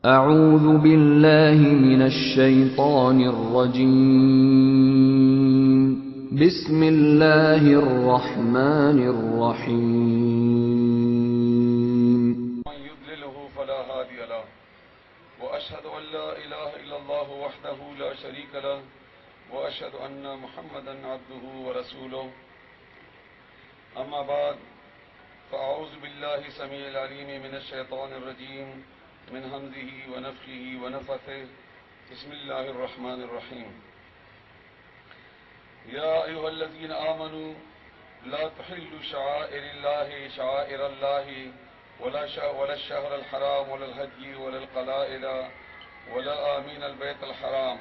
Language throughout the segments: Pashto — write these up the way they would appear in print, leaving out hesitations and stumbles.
أعوذ بالله من الشيطان الرجيم بسم الله الرحمن الرحيم من يضلله فلا هادي له وأشهد أن لا إله إلا الله وحده لا شريك له وأشهد أن محمدا عبده ورسوله أما بعد فأعوذ بالله السميع العليم من الشيطان الرجيم من همزه ونفخه ونفثه بسم الله الرحمن الرحيم يا أيها الذين آمنوا لا تحلوا شعائر الله ولا الشهر الحرام ولا الهدي ولا القلائد ولا آمين البيت الحرام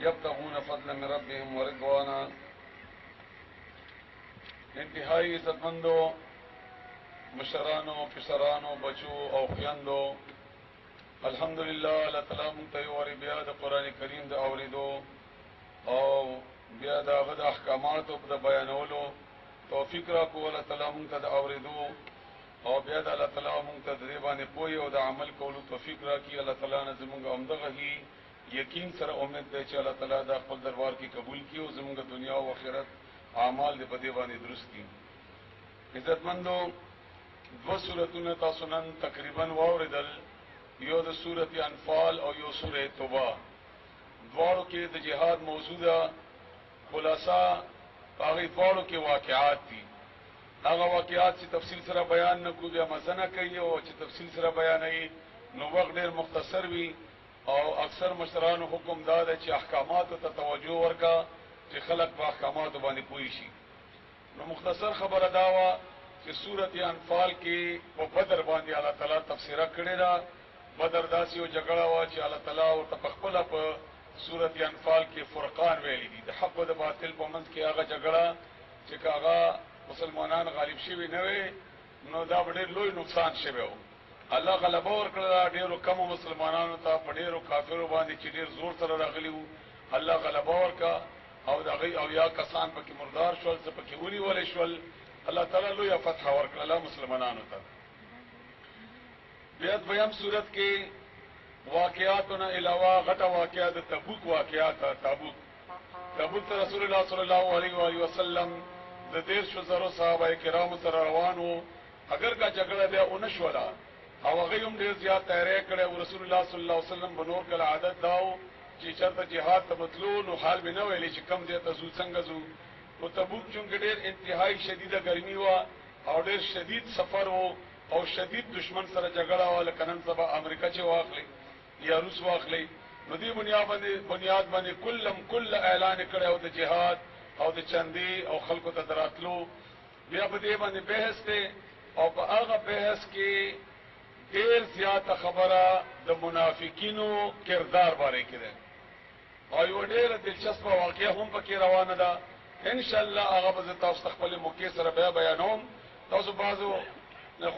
يبتغون فضلا من ربهم ورضوانا. انتہائی عزتمندو، مشرانو، پسرانو، بچو او خویندو، الحمدللہ اللہ تعالی منتہی وری بیا دا قرآن کریم دا اوریدو او بیا دا غد احکاماتو دا بیانولو توفیق را کو اللہ تعالی منتہ دا اوریدو او بیا دا اللہ تعالی منتہ دا دیبانی پوئی او دا عمل کولو توفیق را کی اللہ تعالی نزمونگا امدغا ہی یقین سر امید دے چے اللہ تعالی دا خپل دربار کی قبول کی او زمونگا دنیا و آخرت اعمال دے بدیبانی درست کی. عزتمندو، دو سورتون تاسونن تقریباً واوردل، یو د سورت انفال او یو سورت توبہ، دوارو کے د جہاد موجودہ خلاصہ آغی دوارو کے واقعات تھی. آغا واقعات چی تفصیل سرا بیان نکو بیا مزنہ کئی او چی تفصیل سرا بیان ای نو وقت دیر مختصر بھی او اکثر مشتران حکم دادا چی احکامات تا توجہ ورکا چی خلق با احکامات بانی پویشی. نو مختصر خبر داوا چی سورت انفال کی و بدر باندی اللہ تعالی تفسیرہ کردے دا. بدر داسی و جگڑا وا چی اللہ تعالی و تپخپلا پا سورت انفال کی فرقان ویلی دی دا حق و دا باطل پا منز کی آغا جگڑا چی که آغا مسلمانان غالب شوی نوے نو دا بڑیر لوی نقصان شوی ہو. اللہ غلبہ ورکڑا دیرو کم مسلمانانو تا پا دیرو کافرو باندی چی دیر زور سر راغلیو اللہ غلبہ ورکا او دا غی او یا کسان پا کی مردار شول سپا کی اونی والی شول اللہ تعالی لوی فتح ورکڑا اللہ مسلمانانو تا. بیت بیم صورت کے واقعاتنا علاوہ غٹا واقعات تبوک واقعات تبوک تا رسول اللہ صلی اللہ علیہ وآلہ وسلم دا دیر شزر و صحابہ کرام سر روانو اگر کا جگڑا دیا انشولا او غیم دیر زیاد تحریه کرده و رسول اللہ صلی اللہ علیہ وسلم بنور کل عادت داو چی چرت جہاد تبتلو نو حال بنو ویلی چی کم دیتا زو سنگزو و تبوک چونکہ دیر انتہائی شدید گرمی ہوا او دیر شدید سفر ہو او شدید دشمن سره جګړه او لکنن سبا امریکا چې واخلي یا روس واخلي نو دې بنیاد باندې کل اعلان کړي او د جهاد او د چندي او خلکو ته دراتلو بیا په دې باندې بحث ته او په هغه بحث کې ډېر زیاته خبره د منافقینو کردار باره کې ده او یو ډېر دلچسپ واقعه هم پکې روانه ده ان شاء الله هغه به تاسو خپل موقع سره بیانوم. تاسو بازو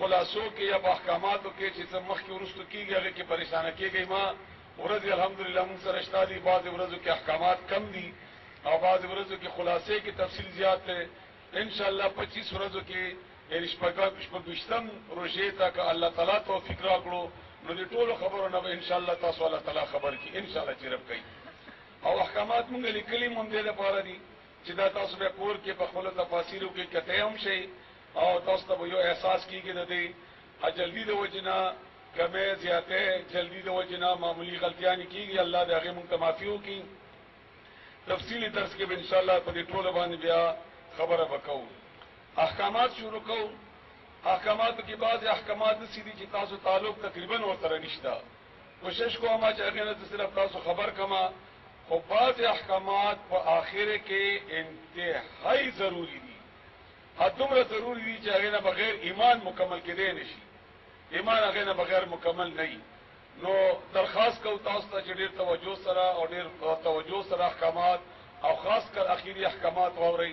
خلاصو کې یا احکاماتو کې چې مخ کې ورستو کیږي هغه کې پریشان کیږي. ما ورځ الحمدلله موږ سره شته دي، بعض ورځو کې احکامات کم دي او بعض ورځو کې خلاصې کې تفصیل زیات ده. ان شاء الله 25 ورځو کې شپږم روزه تک الله تعالی توفیق راکړو نو دې ټولو خبرونه به ان شاء الله تاسو الله تعالی خبر کی ان شاء الله چیرې کوي. او احکامات موږ لیکلي مونږ دې لپاره دي چې دا تاسو به کور کې په خپل تفاسیرو کې کته هم شي او تاسو ته یو احساس کیږي د دې جلدی د وجنا کمه زیاته جلدی د وجنا معمولی غلطیاں کیږي. الله دې هغه مونږ ته معافي وکړي. تفصیلی درس کې ان شاء الله په دې ټول باندې بیا خبره وکړو. احکامات شروع کوو. احکامات کې بعض احکامات سیدی چې تاسو تعلق تقریبا ورته نشته، کوشش کوم چې هغه نه صرف تاسو خبر کما خو بعض احکامات په اخره کې انتهایی ضروری دي. دومره ضروری دی چې هغه نه بغیر ایمان مکمل کېدی نشي. ایمان هغه نه بغیر مکمل نه وي. نو درخواست کوم تاسو ته چې ډېر توجه سره او ډېر توجه سره احکامات او خاص کر اخیری احکامات واورئ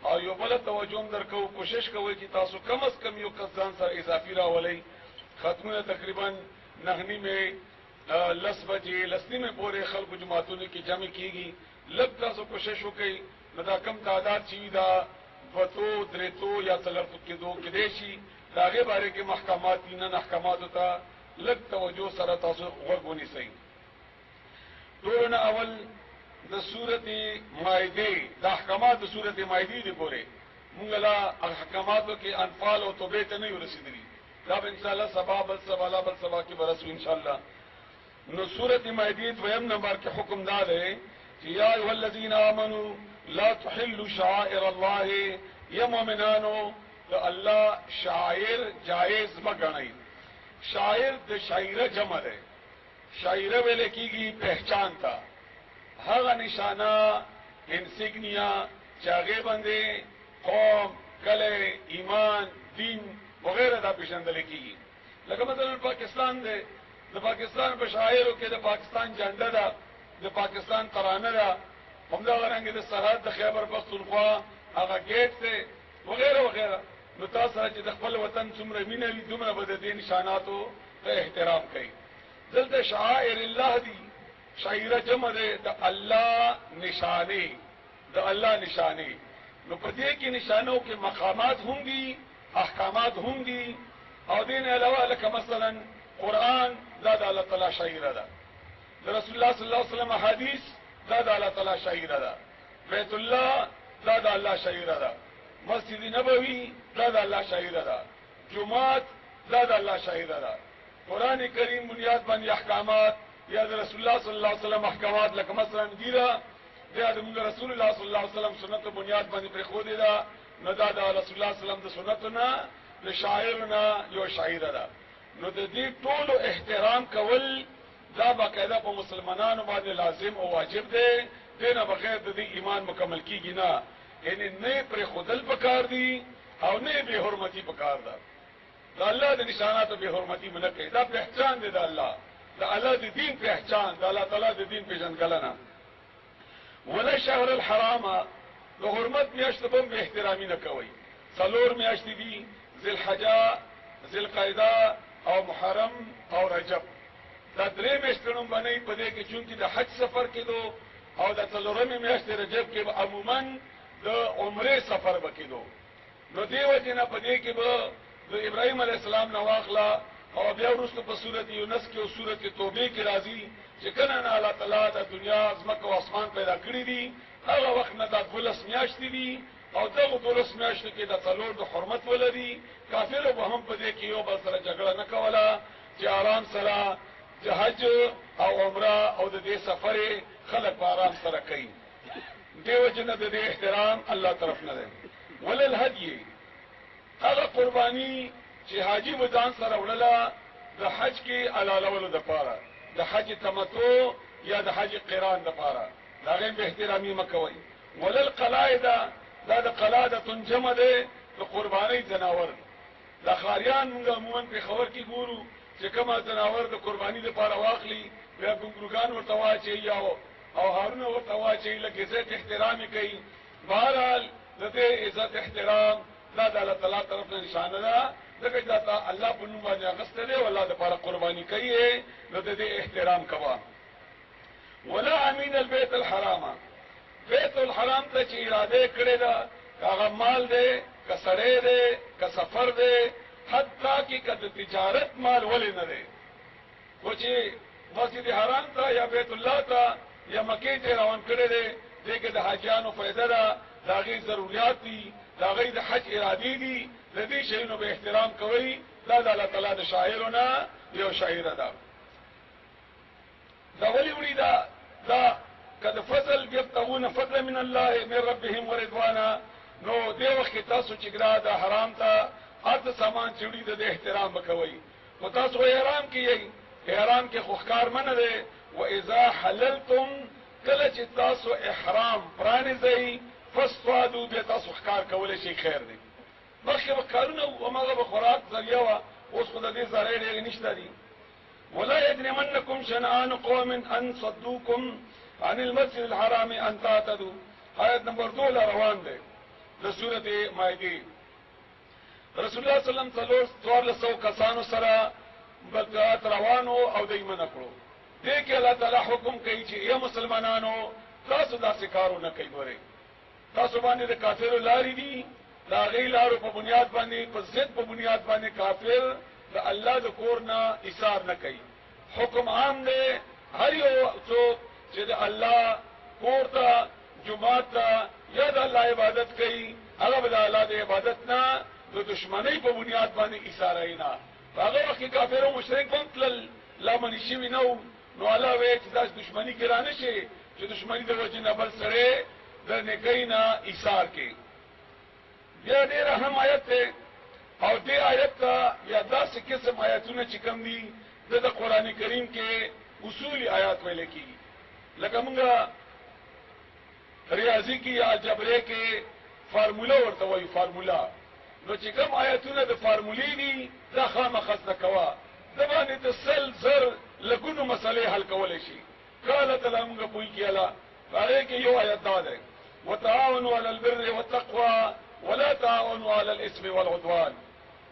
او یو بل توجه درکو. کوشش کوئ چې تاسو کم از کم یو کسان سره اضافي راولئ. ختمونه تقریبا 9:30 لس بجې لسنیمه پورې خلکو جماعتونو کې جمع کیږي. لږ تاسو کوشش وکئ نو دا کم تعداد چې وي دا فتو دریتو یا څلرتو کې دو کې دیشي داغه باره کې محکمات نن احکامات ته لږ توجه سره تاسو وګونی سي. ټولنه اول د سورته مائده د احکامات د سورته مائده دی ګوره موږ لا احکاماتو کې انفال او توبه ته نه ورسېدلی دا ان شاء الله سبب سبا کې برسو ان شاء الله. نو سورته مائده دویم نمبر کې حکم دا دی چې یا ایه الذین آمنو لا تحلوا شعائر الله یا مؤمنانو د الله شاعر جائز مګنئ. شاعر د شاعره جمع ده. شاعره ویل کیږي پہچان تا هغه نشانه انسیگنیا چاغه باندې قوم کله ایمان دین وغیرہ دا پیژندل کیږي. لکه مثلا پاکستان ده د پاکستان په شاعرو کې د پاکستان جنډه ده د پاکستان ترانه ده همدا رنګ د سرحد د خیبر پختونخوا هغه گیټ ده وغیرہ وغیرہ. نو تاسو چې د خپل وطن څومره مینه وي دومره به د دې نشاناتو ته احترام کوي. دلته شعائر الله دي شاعره جمع ده د الله نشانه د الله نشانه. نو په دې کې نشانو کې مقامات هم دي احکامات هم دي او دین علاوه لکه مثلا قرآن دا د الله تعالی شاعره ده. د رسول الله صلی الله علیه وسلم حدیث دا د الله تعالی شاعره ده. بیت الله دا د الله شاعره ده. مسجد نبوی دا د الله شاعره ده. جمعات دا د الله شاعره ده. قرآن کریم بنیاد باندې احکامات یا د رسول الله صلی الله علیه وسلم احکامات لکه مثلا ګیره دا د رسول الله صلی الله علیه وسلم سنت بنیاد باندې پر خو دي دا نو دا د رسول الله صلی الله علیه وسلم د سنتنا د شاعرنا یو شاعره ده. نو د دې ټولو احترام کول دا باقاعده په مسلمانانو باندې لازم او واجب دی. دینه بغیر د دې ایمان مکمل کیږي نه. یعنی نه پر خودل پکار دي او نه به حرمتي پکار ده. د الله د نشاناتو به حرمتي نه کوي. دا پہچان دی د الله د الله د دین پہچان د الله تعالی د دین پیژندګلنه. ولا شهر الحرام د حرمت میاشت به احترامي نه کوي. څلور میاشتې دي ذل حجه ذل قعده او محرم او رجب. دا درې میاشتونو باندې په دې کې چونکی د حج سفر کېدو او د څلورمې میاشت رجب کې عموما د عمره سفر وکړو. نو دیو جنا په دې کې به د ابراهيم عليه السلام نو واخلا او بیا ورسته په سورته یونس کې او سورته توبه کې راځي چې کله نه الله تعالی د دنیا زمکه او اسمان پیدا کړی دي هغه وخت نه د دولس میاشتې دي او دغه دولس میاشتو کې د څلور د حرمت ولري. کافر به هم په دې کې یو بل سره جګړه نه کوله چې آرام سره حج او عمره او د دې سفر خلک په آرام سره کوي. دیو جن د دې احترام الله طرف نه دی. ولل هدی هغه قربانی چې حاجی ودان سره وړله د حج کې علالولو د پاره د حج تمتع یا د حج قران د پاره دا غي به احترامي مکوي. ولل قلائد دا د قلاده جمع ده د قربانی جناور. د خاریان موږ عموما په خبر کې ګورو چې کومه جناور د قربانی لپاره واخلي بیا ګنګروګان ورته واچي او هارونه ورته واچي لکه عزت احترامي کوي. بهرحال د دې عزت احترام دا د الله تعالی طرف نه نشانه ده. دغه دا الله په نوم باندې اغسته دی والله د لپاره قرباني کوي نو د دې احترام کوه. ولا امین البيت الحرام بیت الحرام ته چې اراده کړی دا هغه مال دی کسړې دی کسفر دی حتی کې کده تجارت مال ولې نه دی. خو چې مسجد حرام ته یا بیت الله ته یا مکه ته روان کړی دی دغه د حاجانو فائدہ ده دا غي ضرورت دي دا غي د حج ارادي دي د دې شیونو به احترام کوي. دا د الله تعالی د شاعرونه یو شاعره ده. دا ولي وړي دا کله فضل یبتغون فضل من الله من ربهم ورضوانا. نو دی وخت تاسو چې ګرا د حرام ته اته سامان چوڑی د احترام وکوي. او تاسو احرام کیږي احرام کې خوخکار منه ده. و اذا حللتم کله چې تاسو احرام پرانځي فاصطادوا به تاسو ښکار کولای شي خیر دی. مخکې وکړونه او ماغه به خوراک ذریعہ وا اوس خدای دې زړې ډېر نشته دي. ولا يجرمنكم شنآن قوم ان صدوكم عن المسجد الحرام ان تعتدوا. آیت نمبر 2 روان ده د سورته مائده. رسول الله صلی الله علیه وسلم 1400 کسانو سره بلغات روانو او دایمنه کړو. دې کې الله تعالی حکم کوي چې یا مسلمانانو تاسو داسې کارو نه کوي. ګورئ تاسو باندې د کافرو لارې دي دا غي لارو په بنیاد باندې په ضد په بنیاد باندې کافر دا اللہ دا کورنا اثار نہ کئی حکم عام دے ہر یو څوک چې دا اللہ کورتا جماعت تا یا دا اللہ عبادت کئی هغه دا اللہ دا عبادت نا دا دشمنی په بنیاد باندې اثار اینا هغه وخت کافر او مشرک هم تل لا منی شي نو الله وی چې دا دشمنی ګرانه شي چې دشمنی د وجه نه بل سره د نیکینا اثار کې بیا ډېر اهم آیت ته او دې آیت ته یا داسې قسم آیاتونه چې کوم دي د قرآن کریم کې اصولي آیات ویل کېږي لکه موږ ریاضی کې یا جبرې کې فارمولا ورته وایي فارمولا نو چې کوم آیاتونه د فارمولې دي دا خامخا زده کوه د باندې تسل زر لګونو مسلې حل کولای شي قال تعالی موږ پوي کېلا هغه کې یو آیت دا ده وتعاونوا على البر والتقوى ولا تعاونوا على الاثم والعدوان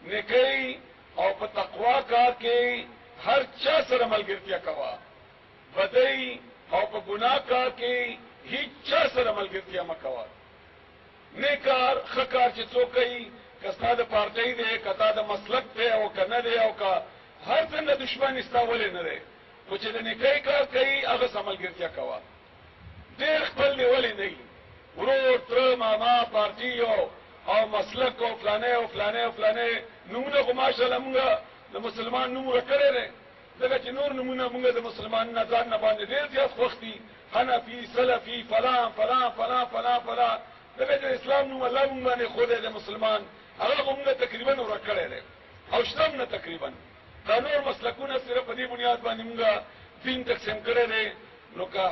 نیکی او په تقوا کار کې هر چا سره ملګرتیا کوه بدی او په ګناه کار کې هیڅ چا سره ملګرتیا مکوه نیکار خکار چې څوک کوي کستا د پارټۍ دی کتا د مسلک دی او کنه دی او کا هر څنګه دشمن استاولې نه دی خو چې د نیکۍ کار کوي هغه سملګرتیا کوه ډېر خپل نیولې نه وي ورور تره ماما پارټي او مسلک او فلانه نمونه خو ماشاءالله مونږ د مسلمان نوم کړی دی ځکه چې نور نمونه مونږ د مسلمان نه ځان نه باندې ډېر زیات خوښ دي حنفي سلفي فلان دغه د اسلام نوم الله مونږ باندې خو د مسلمان هغه مونږ تقریبا ورک کړی دی او شتم نه تقریبا دا نور مسلکونه صرف په دې بنیاد باندې مونږ دین تقسیم کړی دی نو که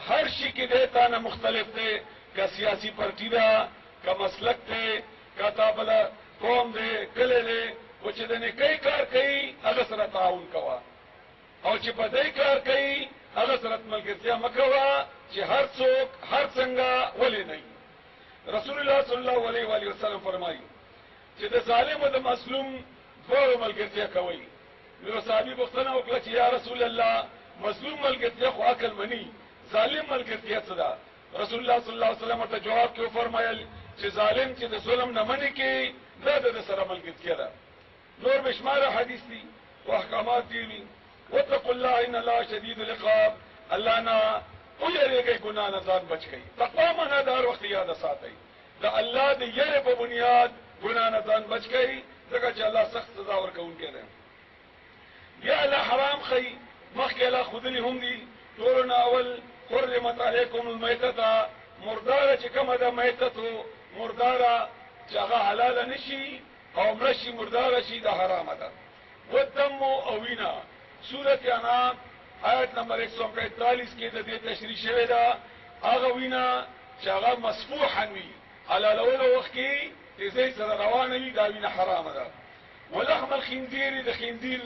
هر شي کې دی تا نه مختلف دی که سیاسي پارټي ده که مسلک دی که تا بله قوم دی کلی دی و چې د نیکۍ کار کوي هغه سره تعاون کوه او چې بدۍ کار کوي هغه سره ملګرتیا مه کوه چې هر څوک هر څنګه ولې نه رسول الله صلی الله علیه و آله وسلم فرمایي چې د ظالم او د مظلوم دواړو ملګرتیا کوئ نو صحابي پوښتنه وکړه چې یا رسول الله مظلوم ملګرتیا خو عقل مني ظالم ملګرتیا څه ده رسول الله صلی الله علیه وسلم ته جواب کې وفرمایل چې ظالم چې د ظلم نه مني کې دا د سره ملګرتیا ده نور بشمار حدیث دي او احکامات دي واتقوا الله ان الله شدید العقاب الله نه او یریږي ګناه نه ځان بچ کړي تقوا معنا دار وخت یاد ساتي دا الله دې یره په بنیاد ګناه نه ځان بچ کړي ځکه چې الله سخت سزا ورکوونکی دی یا الله حرام خي مخکې له خودلی هم دي ټولنا اول حرمت علیکم المیتة مرداره چې کومه ده میتتو مرداره چې هغه حلاله نشي او مرشي مرداره شي دا حرامه ده والدم او وینا سورۃ انعام آیت نمبر 145 کې د دې تشریح شوی ده هغه وینا چې هغه مسفوحا وي حلالولو وخت کې تیزی سره روانه وي دا وینا حرامه ده ولحم الخنزير د خنزير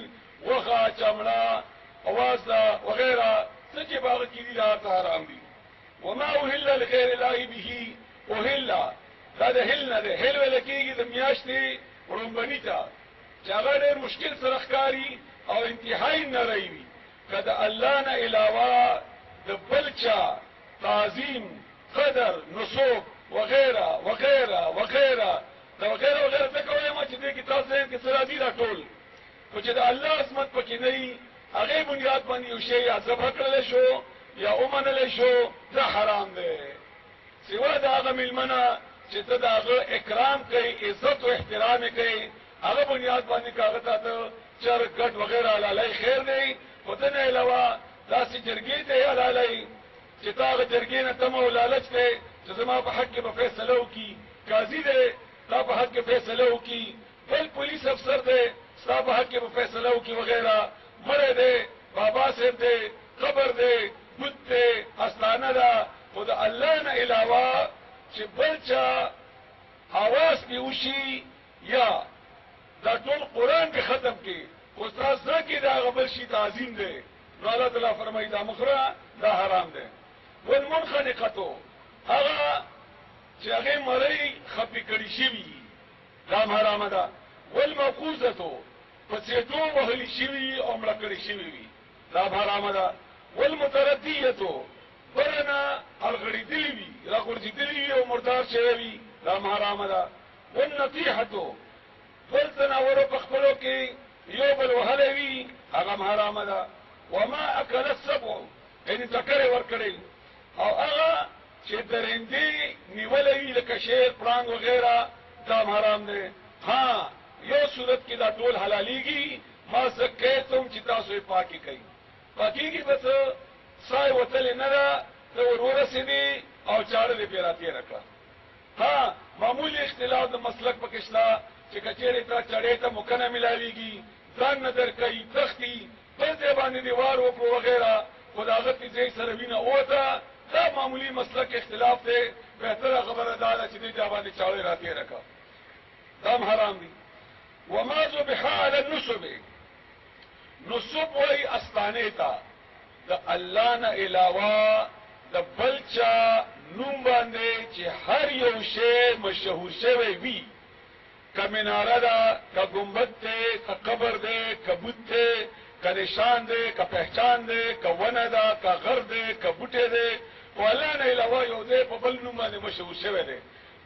وغه چمړه اوازه وغيرها سچې باغ کې دي دا حرام دي وما اوهل لغير الله به اوهل دا د هل نه ده هل ولکېږي د میاشتې رومبني ته چې هغه ډېر مشکل سره ښکاري او انتهایی نری وي کله الله نه علاوه د بلچا تعظیم قدر نسوب وغيرها دا وغيرها څه کوي ما چې دې کې تاسو کې سره دي را ټول خو چې د الله عظمت پکې نه وي هغه بنیاد باندې یو شی عذاب کړل شو یا اومنل شو دا حرام دی سوا دا هغه ملمنه چې ته دا هغه اکرام کوي عزت او احترام کوي هغه بنیاد باندې کاغذ ته چر ګټ وغیرہ علی خیر دی خدانه علاوه داسې جرګې ته علی چې تا هغه جرګې نه تم او لالچ کوي چې زما په حق کې به فیصله وکي قاضي دی تا په حق کې فیصله وکي بل پولیس افسر دی تا په حق کې به فیصله وکي وغیرہ مړ دی بابا صاحب دی قبر دی بت دی استانه ده خود الله نه علاوه چې بل چا आवाज به وشي یا دا ټول قران کې ختم کی استاد سره کې دا غبل شي تعظیم دی نو الله تعالی فرمایي دا مخره دا حرام دی والمنخنقه هغه چې هغه مړی خپي کړي شي دا حرام ده والموقوزه پسېټو وهلي شي او مړ کړي شي دا حرام ده والمترديه برنا الغړي دلی را ګرځي دلی او مردار شوی دا حرام ده والنطيحه بل زناورو په خپلو کې یو بل وهلی وي هغه هم حرامه ده. وما اکل السبع یعنې ټکرې ورکړی او هغه چې درندې نیولی وي لکه شیر پړانګ وغیره دا هم حرام دی. ها یو صورت کې دا ټول حلالیږي ما زکیتم چې تاسو یې پاکي کوي. پاکیږي به څه سای وتلې نه ده ته ور ورسېدې او چاړه دې پرې راتېره کړه. ها معمولی اختلاف د مسلک پکې شته چې کچېرې ته چړې ته موقع نه میلاویږي ځان نه درکوي تښتي بل ځای باندې دې وار وکړو وغیره خو د هغه تیزۍ سره وینه ووته دا معمولی مسلک اختلاف دی. بهتره خبره دا ده چې دې ځای باندې چاړې راتېره کړه دا هم حرام دي. وما ذبح علی النصب نصب وایي استانې ته د الله نه علاوه د بل چا نوم باندې چې هر یو شی مشهور شوی وي که مناره ده که گنبد ده که قبر ده که بت ده که نشان ده که پہچان ده که ونه ده که غر ده که بوټی ده خو الله نه علاوه یو دی په بل نوم باندې مشهور شوی دی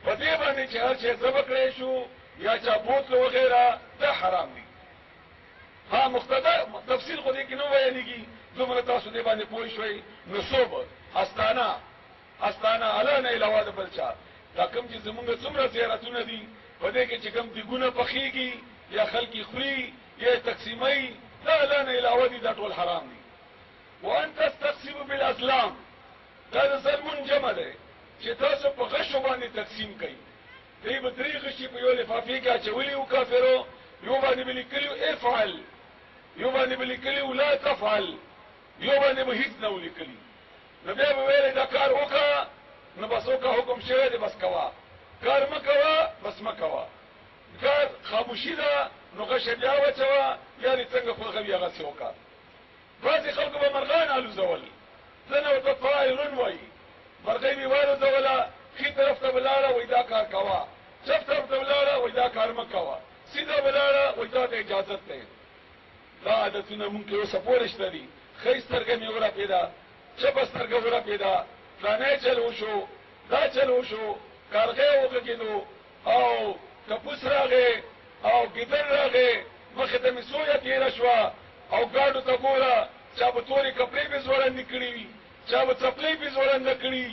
په دې باندې چې هر شی ذبح کړی شو یا چا بوتل وغیره دا حرام دي. ها مقتدا تفصیل خو دې کې نه ویلېږي دومره تاسو دې باندې پوه شوئ. نصوب استانه الله نه علاوه د بل چا دا کوم چې زمونږ څومره زیارتونه دي په دې کې چې کوم دیګونه پخېږي یا خلک خوري یا تقسیموي دا الله نه علاوه دي دا ټول حرام دي. وان تستقسموا بالازلام دا د ظلمون جمع دی چې تاسو په غشو باندې تقسیم کوي. دوی به درې غشي په یو لفافې کې اچولي وو کافرو یو باندې به لیکلي افعل یو باندې به لیکلي لا تفعل یو باندې به هیڅ نه ولیکلي. نو بیا به ویلې دا کار وکړه نو بس وکړه حکم شوی دی بس کوه کار مه کوه بس مه کوه کار خاموشي ده نو غشه بیا واچوه یعنې څنګه خو هغه هغسې وکړه. بعضې خلکو به مرغان الوزول ځنه ورته طائرون وایي مرغۍ مې والوزوله ښي طرف ته ولاړه وایي دا کار کوه چپ طرف ته ولاړه وایي دا کار مه کوه سیده ولاړه وایي دا ته اجازت دی. دا عادتونه مونږ کې اوسه پورې شته دي. ښۍ سترګه مې ورپېده چپه سترګه ورپېده فلانی چل وشو دا چل وشو کارغې وغږېدو او کپوس راغې او ګیدړ راغې مخې ته مې سویه تېره شوه او ګاډو ته ګوره چا به تورې کپړې بې ځوړندې کړي وي چا به څپلۍ بې ځوړنده کړي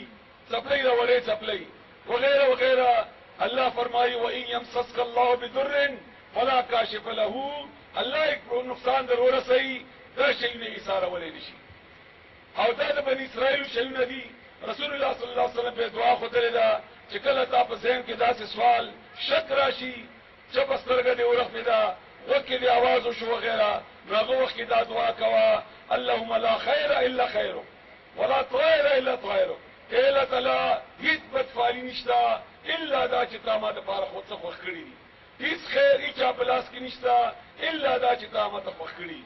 څپلۍ راولې څپلۍ وغیره وغیره. الله فرمایي وإن يمسسك الله بضر فلا کاشف له الله نقصان در ورسوي دا شیونه ایثارولی نشي. او دا د بني اسرائیلو شیونه دي. رسول الله صلی الله علیه وسلم په دعا ښودلې ده چې کله تا په ذهن کې داسې سوال شک راشي چپه سترګه دې ورپېده غوږ کې دې اواز وشو وغیره نو هغه وخت کې دا دعا کوه اللهم لا خیر الا خیرک ولا طائر الا طائرک. ای الله تعالی هیڅ بدفعلي نشته الا دا چې تا ما دپاره خو څه خوښ کړي دي. هیڅ خیر هیچا په لاس کې نشته الا دا چې تا ما ته خوښ کړي.